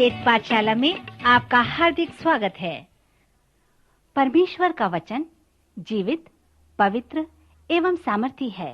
संकेत पाठशाला में आपका हार्दिक स्वागत है। परमेश्वर का वचन जीवित, पवित्र एवं सामर्थी है।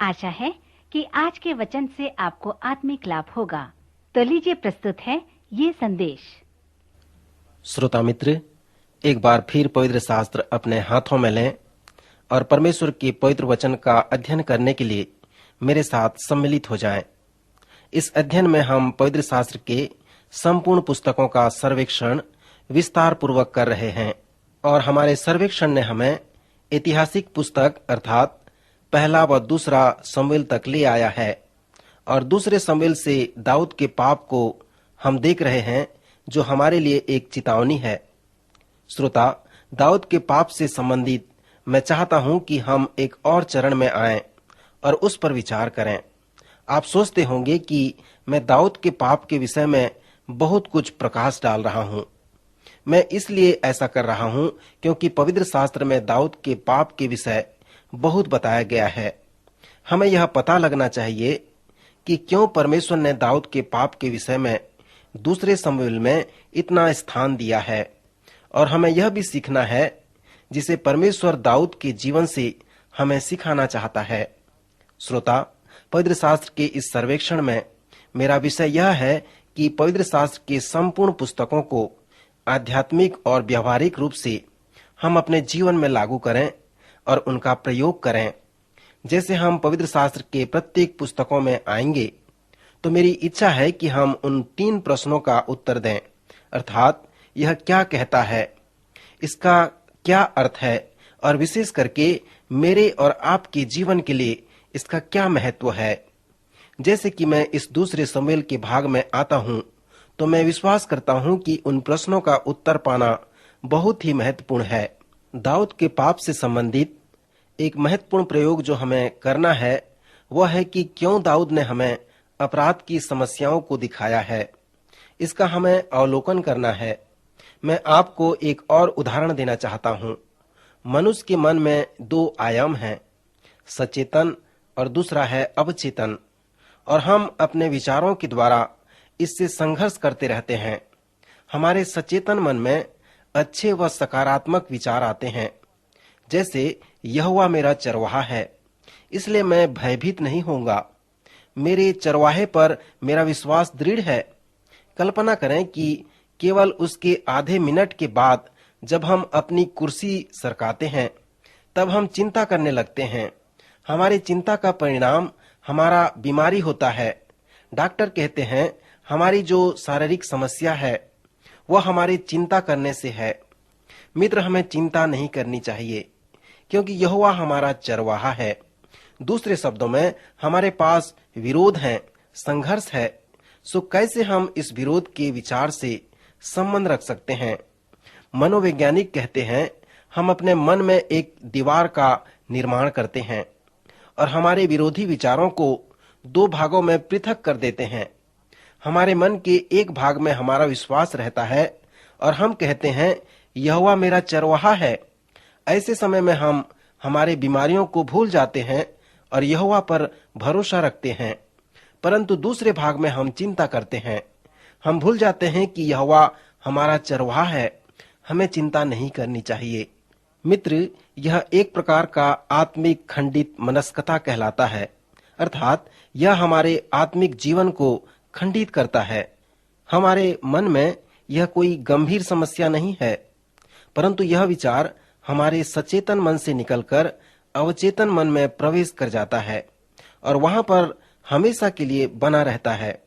आशा है कि आज के वचन से आपको आत्मिक लाभ होगा। तो लीजिए प्रस्तुत है ये संदेश। श्रोता मित्र, एक बार फिर पवित्र शास्त्र अपने हाथों में लें और परमेश्वर के पवित्र वचन का अध्ययन करने के लिए मेरे साथ सम्मिलित हो जाएं। इस अध्ययन में हम पवित्र शास्त्र के संपूर्ण पुस्तकों का सर्वेक्षण विस्तार पूर्वक कर रहे हैं और हमारे सर्वेक्षण ने हमें ऐतिहासिक पुस्तक अर्थात पहला व दूसरा शमूएल तक ले आया है और दूसरे शमूएल से दाऊद के पाप को हम देख रहे हैं, जो हमारे लिए एक चेतावनी है। श्रोता, दाऊद के पाप से संबंधित मैं चाहता हूं कि हम एक और चरण में आएं और उस पर विचार करें। आप सोचते होंगे कि मैं दाऊद के पाप के विषय में बहुत कुछ प्रकाश डाल रहा हूं। मैं इसलिए ऐसा कर रहा हूं क्योंकि पवित्र शास्त्र में दाऊद के पाप के विषय बहुत बताया गया है। हमें यह पता लगना चाहिए कि क्यों परमेश्वर ने दाऊद के पाप के विषय में दूसरे शमूएल में इतना स्थान दिया है, और हमें यह भी सीखना है जिसे परमेश्वर दाऊद के जीवन से हमें सिखाना चाहता है। श्रोता, पवित्र शास्त्र के इस सर्वेक्षण में मेरा विषय यह है कि पवित्र शास्त्र के संपूर्ण पुस्तकों को आध्यात्मिक और व्यवहारिक रूप से हम अपने जीवन में लागू करें और उनका प्रयोग करें। जैसे हम पवित्र शास्त्र के प्रत्येक पुस्तकों में आएंगे, तो मेरी इच्छा है कि हम उन 3 प्रश्नों का उत्तर दें, अर्थात यह क्या कहता है, इसका क्या अर्थ है, और विशेष करके मेरे और आपके जीवन के लिए इसका क्या महत्व है। जैसे कि मैं इस दूसरे शमूएल के भाग में आता हूं, तो मैं विश्वास करता हूं कि उन प्रश्नों का उत्तर पाना बहुत ही महत्वपूर्ण है। दाऊद के पाप से संबंधित एक महत्वपूर्ण प्रयोग जो हमें करना है वह है कि क्यों दाऊद ने हमें अपराध की समस्याओं को दिखाया है। इसका हमें अवलोकन करना है। मैं आपको एक और उदाहरण देना चाहता हूं। मनुष्य के मन में 2 आयाम हैं, सचेतन और दूसरा है अवचेतन, और हम अपने विचारों के द्वारा इससे संघर्ष करते रहते हैं। हमारे सचेतन मन में अच्छे व सकारात्मक विचार आते हैं, जैसे यहोवा मेरा चरवाहा है, इसलिए मैं भयभीत नहीं होऊंगा। मेरे चरवाहे पर मेरा विश्वास दृढ़ है। कल्पना करें कि केवल उसके आधे मिनट के बाद जब हम अपनी कुर्सी सरकाते हैं, तब हम चिंता करने लगते हैं। हमारी चिंता का परिणाम हमारा बीमारी होता है। डॉक्टर कहते हैं हमारी जो शारीरिक समस्या है वह हमारी चिंता करने से है। मित्र, हमें चिंता नहीं करनी चाहिए, क्योंकि यहोवा हमारा चरवाहा है। दूसरे शब्दों में हमारे पास विरोध है, संघर्ष है। सो कैसे हम इस विरोध के विचार से संबंध रख सकते हैं? मनोवैज्ञानिक कहते हैं हम अपने मन में एक दीवार का निर्माण करते हैं और हमारे विरोधी विचारों को 2 भागों में पृथक कर देते हैं। हमारे मन के एक भाग में हमारा विश्वास रहता है और हम कहते हैं यहोवा मेरा चरवाहा है। ऐसे समय में हम हमारे बीमारियों को भूल जाते हैं और यहोवा पर भरोसा रखते हैं। परंतु दूसरे भाग में हम चिंता करते हैं। हम भूल जाते हैं कि यहोवा हमारा चरवाहा है, हमें चिंता नहीं करनी चाहिए। मित्र, यह एक प्रकार का आत्मिक खंडित मनस्कता कहलाता है, अर्थात यह हमारे आत्मिक जीवन को खंडित करता है। हमारे मन में यह कोई गंभीर समस्या नहीं है, परंतु यह विचार हमारे सचेतन मन से निकलकर अवचेतन मन में प्रवेश कर जाता है और वहां पर हमेशा के लिए बना रहता है।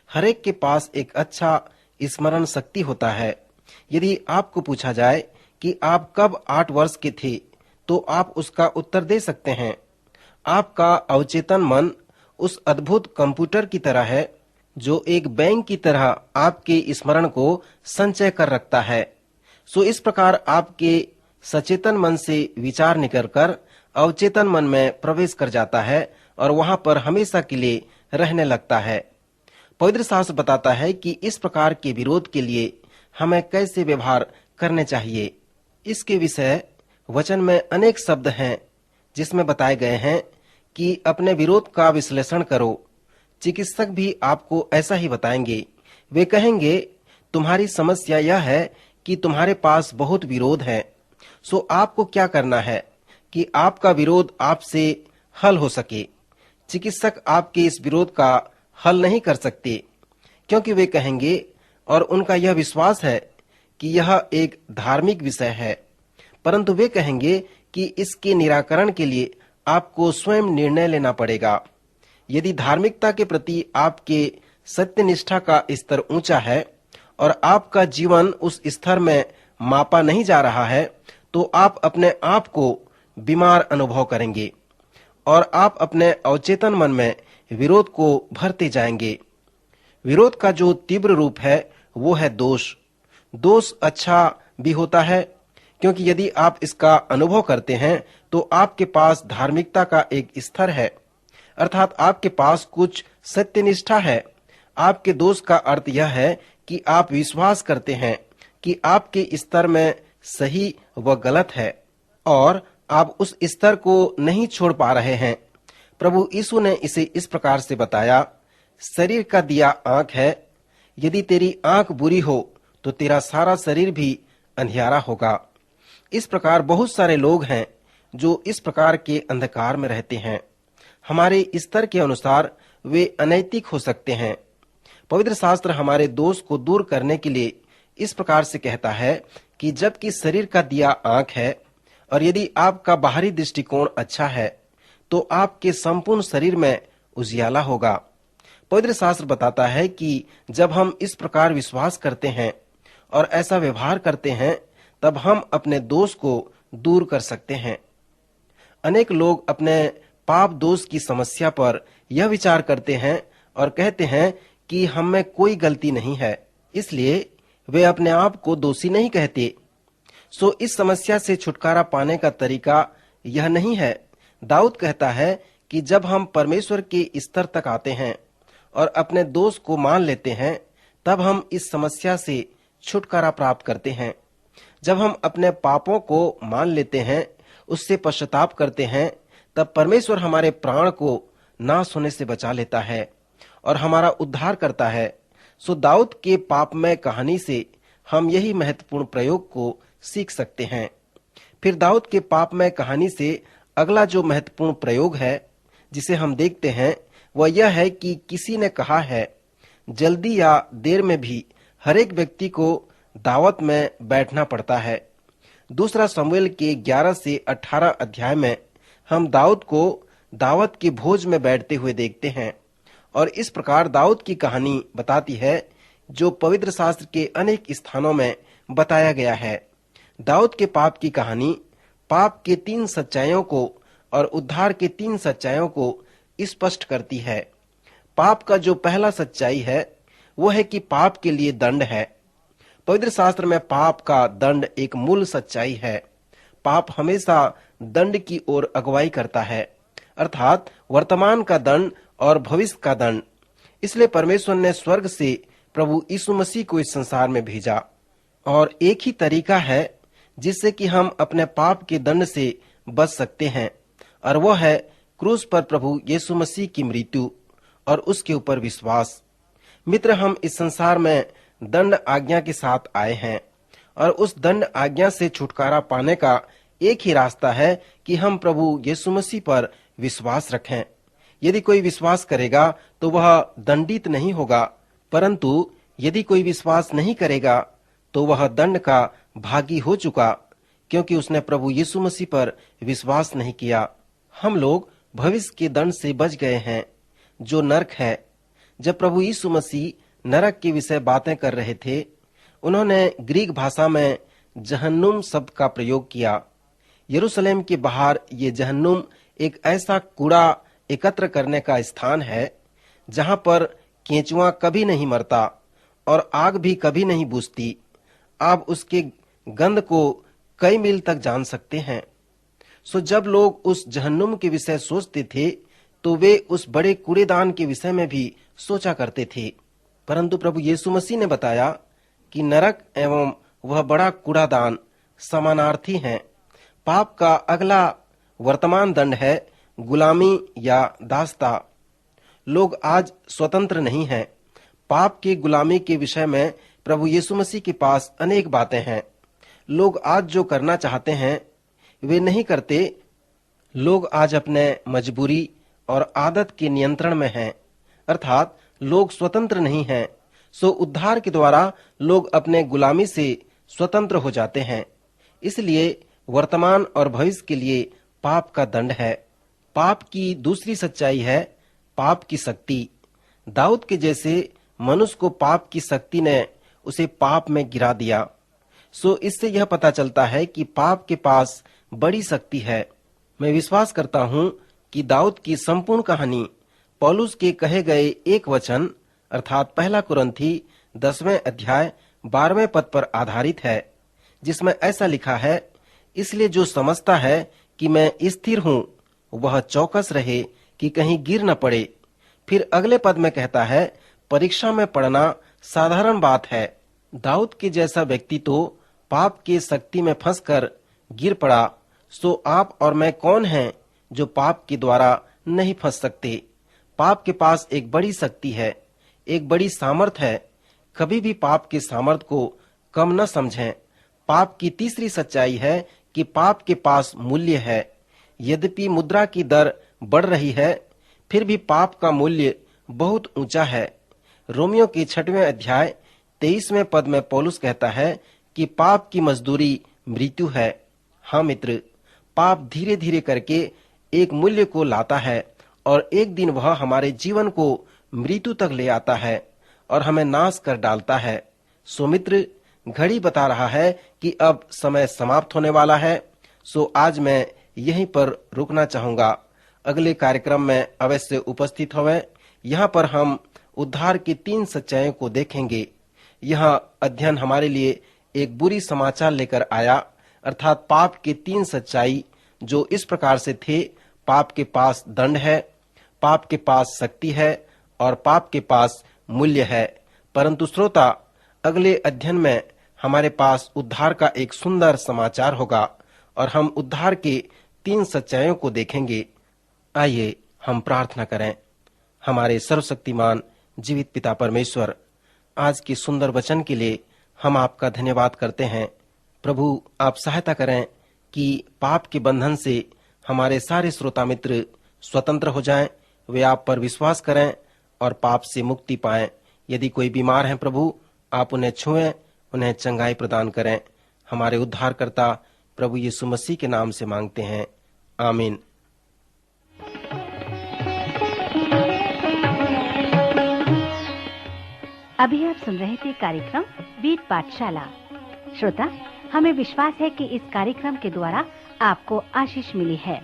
हरेक के पास एक अच्छा स्मरण शक्ति होता है। यदि आपको पूछा जाए कि आप कब 8 वर्ष के थे, तो आप उसका उत्तर दे सकते हैं। आपका अवचेतन मन उस अद्भुत कंप्यूटर की तरह है जो एक बैंक की तरह आपके स्मरण को संचय कर रखता है। सो इस प्रकार आपके सचेतन मन से विचार निकलकर अवचेतन मन में प्रवेश कर जाता है और वहां पर हमेशा के लिए रहने लगता है। पवित्र शास्त्र बताता है कि इस प्रकार के विरोध के लिए हमें कैसे व्यवहार करने चाहिए। इसके विषय वचन में अनेक शब्द हैं जिसमें बताए गए हैं कि अपने विरोध का विश्लेषण करो। चिकित्सक भी आपको ऐसा ही बताएंगे। वे कहेंगे तुम्हारी समस्या यह है कि तुम्हारे पास बहुत विरोध है। सो आपको क्या करना है कि आपका विरोध आपसे हल हो सके। चिकित्सक आपके इस विरोध का हल नहीं कर सकते, क्योंकि वे कहेंगे और उनका यह विश्वास है कि यह एक धार्मिक विषय है, परंतु वे कहेंगे कि इसके निराकरण के लिए आपको स्वयं निर्णय लेना पड़ेगा। यदि धार्मिकता के प्रति आपके सत्यनिष्ठा का स्तर ऊंचा है और आपका जीवन उस स्तर में मापा नहीं जा रहा है, तो आप अपने आप को बीमार अनुभव करेंगे और आप अपने अवचेतन मन में विरोध को भरते जाएंगे। विरोध का जो तीव्र रूप है वो है दोष। दोष अच्छा भी होता है, क्योंकि यदि आप इसका अनुभव करते हैं तो आपके पास धार्मिकता का एक स्तर है, अर्थात आपके पास कुछ सत्यनिष्ठा है। आपके दोष का अर्थ यह है कि आप विश्वास करते हैं कि आपके स्तर में सही व गलत है और आप उस स्तर को नहीं छोड़ पा रहे हैं। प्रभु यीशु ने इसे इस प्रकार से बताया, शरीर का दिया आंख है। यदि तेरी आंख बुरी हो तो तेरा सारा शरीर भी अंधियारा होगा। इस प्रकार बहुत सारे लोग हैं जो इस प्रकार के अंधकार में रहते हैं। हमारे स्तर के अनुसार वे अनैतिक हो सकते हैं। पवित्र शास्त्र हमारे दोष को दूर करने के लिए इस प्रकार से कहता है कि जबकि शरीर का दिया आंख है और यदि आपका बाहरी दृष्टिकोण अच्छा है तो आपके संपूर्ण शरीर में उजियाला होगा। पवित्र शास्त्र बताता है कि जब हम इस प्रकार विश्वास करते हैं और ऐसा व्यवहार करते हैं, तब हम अपने दोष को दूर कर सकते हैं। अनेक लोग अपने पाप दोष की समस्या पर यह विचार करते हैं और कहते हैं कि हम में कोई गलती नहीं है, इसलिए वे अपने आप को दोषी नहीं कहते। सो इस समस्या से छुटकारा पाने का तरीका यह नहीं है। दाऊद कहता है कि जब हम परमेश्वर के स्तर तक आते हैं और अपने दोष को मान लेते हैं, तब हम इस समस्या से छुटकारा प्राप्त करते हैं। जब हम अपने पापों को मान लेते हैं, उससे पश्चाताप करते हैं, तब परमेश्वर हमारे प्राण को नाश होने से बचा लेता है और हमारा उद्धार करता है। सो दाऊद के पापमय कहानी से हम यही महत्वपूर्ण प्रयोग को सीख सकते हैं। फिर दाऊद के पापमय कहानी से अगला जो महत्वपूर्ण प्रयोग है जिसे हम देखते हैं, वह यह है कि किसी ने कहा है, जल्दी या देर में भी हर एक व्यक्ति को दावत में बैठना पड़ता है। दूसरा शमूएल के 11 से 18 अध्याय में हम दाऊद को दावत के भोज में बैठते हुए देखते हैं और इस प्रकार दाऊद की कहानी बताती है जो पवित्र शास्त्र के अनेक स्थानों में बताया गया है। दाऊद के पाप की कहानी पाप के 3 सच्चाइयों को और उद्धार के 3 सच्चाइयों को स्पष्ट करती है। पाप का जो पहला सच्चाई है वो है कि पाप के लिए दंड है। पवित्र शास्त्र में पाप का दंड एक मूल सच्चाई है। पाप हमेशा दंड की ओर अगुवाई करता है, अर्थात वर्तमान का दंड और भविष्य का दंड। इसलिए परमेश्वर ने स्वर्ग से प्रभु यीशु मसीह को इस संसार में भेजा और एक ही तरीका है जिससे कि हम अपने पाप के दंड से बच सकते हैं, और वह है क्रूस पर प्रभु यीशु मसीह की मृत्यु और उसके ऊपर विश्वास। मित्र, हम इस संसार में दंड आज्ञा के साथ आए हैं और उस दंड आज्ञा से छुटकारा पाने का एक ही रास्ता है कि हम प्रभु यीशु मसीह पर विश्वास रखें। यदि कोई विश्वास करेगा तो वह दंडित नहीं होगा, परंतु यदि कोई विश्वास नहीं करेगा तो वह दंड का भागी हो चुका, क्योंकि उसने प्रभु यीशु मसीह पर विश्वास नहीं किया। हम लोग भविष्य के दंड से बच गए हैं जो नरक है। जब प्रभु यीशु मसीह नरक के विषय बातें कर रहे थे, उन्होंने ग्रीक भाषा में जहन्नुम शब्द का प्रयोग किया। यरूशलेम के बाहर ये जहन्नुम एक ऐसा कूड़ा एकत्र करने का स्थान है जहां पर केंचुआ कभी नहीं मरता और आग भी कभी नहीं बुझती। आप उसके गंध को कई मील तक जान सकते हैं। सो जब लोग उस जहन्नुम के विषय सोचते थे तो वे उस बड़े कूड़ेदान के विषय में भी सोचा करते थे, परंतु प्रभु यीशु मसीह ने बताया कि नरक एवं वह बड़ा कूड़ादान समानार्थी हैं। पाप का अगला वर्तमान दंड है गुलामी या दासता। लोग आज स्वतंत्र नहीं हैं। पाप की गुलामी के विषय में प्रभु यीशु मसीह के पास अनेक बातें हैं। लोग आज जो करना चाहते हैं वे नहीं करते। लोग आज अपने मजबूरी और आदत के नियंत्रण में हैं, अर्थात लोग स्वतंत्र नहीं हैं। सो उद्धार के द्वारा लोग अपने गुलामी से स्वतंत्र हो जाते हैं। इसलिए वर्तमान और भविष्य के लिए पाप का दंड है। पाप की दूसरी सच्चाई है पाप की शक्ति। दाऊद के जैसे मनुष्य को पाप की शक्ति ने उसे पाप में गिरा दिया। सो इससे यह पता चलता है कि पाप के पास बड़ी शक्ति है। मैं विश्वास करता हूँ कि दाऊद की संपूर्ण कहानी पौलुस के कहे गए एक वचन अर्थात पहला कुरिन्थी 10वें अध्याय 12वें पद पर आधारित है, जिसमें ऐसा लिखा है, इसलिए जो समझता है कि मैं स्थिर हूँ वह चौकस रहे कि कहीं गिर न पड़े। फिर अगले पद में कहता है, परीक्षा में पड़ना साधारण बात है। दाऊद के जैसा व्यक्ति तो पाप की शक्ति में फंसकर गिर पड़ा। सो आप और मैं कौन हैं जो पाप के द्वारा नहीं फंस सकते। पाप के पास एक बड़ी शक्ति है, एक बड़ी सामर्थ है। कभी भी पाप के सामर्थ को कम न समझें। पाप की तीसरी सच्चाई है कि पाप के पास मूल्य है। यद्यपि मुद्रा की दर बढ़ रही है, फिर भी पाप का मूल्य बहुत ऊंचा है। रोमियो के 6वें अध्याय 23वें पद में पौलुस कहता है कि पाप की मजदूरी मृत्यु है। हाँ मित्र, पाप धीरे धीरे करके एक मूल्य को लाता है और एक दिन वह हमारे जीवन को मृत्यु तक ले आता है और हमें नाश कर डालता है। सो मित्र, घड़ी बता रहा है कि अब समय समाप्त होने वाला है। सो आज मैं यहीं पर रुकना चाहूंगा। अगले कार्यक्रम में अवश्य उपस्थित होवें। यहाँ पर हम उद्धार की 3 सच्चाइयों को देखेंगे। यह अध्ययन हमारे लिए एक बुरी समाचार लेकर आया, अर्थात पाप के 3 सच्चाई जो इस प्रकार से थे। पाप के पास दंड है, पाप के पास शक्ति है और पाप के पास मूल्य है। परंतु श्रोता, अगले अध्ययन में हमारे पास उद्धार का एक सुंदर समाचार होगा और हम उद्धार के 3 सच्चाइयों को देखेंगे। आइए हम प्रार्थना करें। हमारे सर्वशक्तिमान जीवित पिता परमेश्वर, आज के सुंदर वचन के लिए हम आपका धन्यवाद करते हैं। प्रभु, आप सहायता करें कि पाप के बंधन से हमारे सारे श्रोता मित्र स्वतंत्र हो जाएं। वे आप पर विश्वास करें और पाप से मुक्ति पाएं। यदि कोई बीमार है प्रभु, आप उन्हें छुएं, उन्हें चंगाई प्रदान करें। हमारे उद्धारकर्ता प्रभु यीशु मसीह के नाम से मांगते हैं, आमीन। अभी आप सुन रहे थे कार्यक्रम वेद पाठशाला। श्रोता, हमें विश्वास है कि इस कार्यक्रम के द्वारा आपको आशीष मिली है।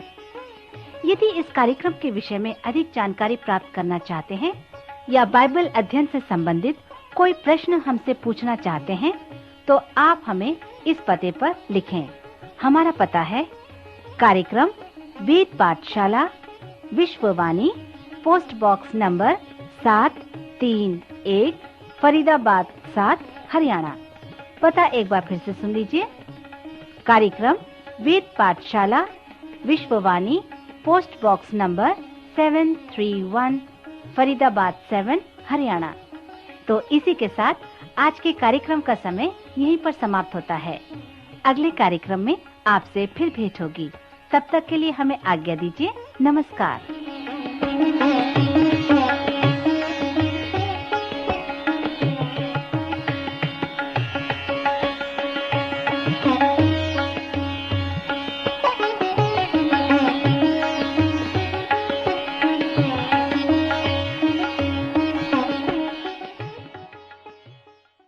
यदि इस कार्यक्रम के विषय में अधिक जानकारी प्राप्त करना चाहते हैं या बाइबल अध्ययन से संबंधित कोई प्रश्न हमसे पूछना चाहते हैं, तो आप हमें इस पते पर लिखें। हमारा पता है कार्यक्रम Ved Pathshala, Vishwavani, post box number 731, Faridabad 7, Haryana. पता एक बार फिर से सुन लीजिए। कार्यक्रम Ved Pathshala, Vishwavani, post box number 731, Faridabad 7, Haryana. तो इसी के साथ आज के कार्यक्रम का समय यहीं पर समाप्त होता है। अगले कार्यक्रम में आपसे फिर भेंट होगी। तब तक के लिए हमें आज्ञा दीजिए। नमस्कार।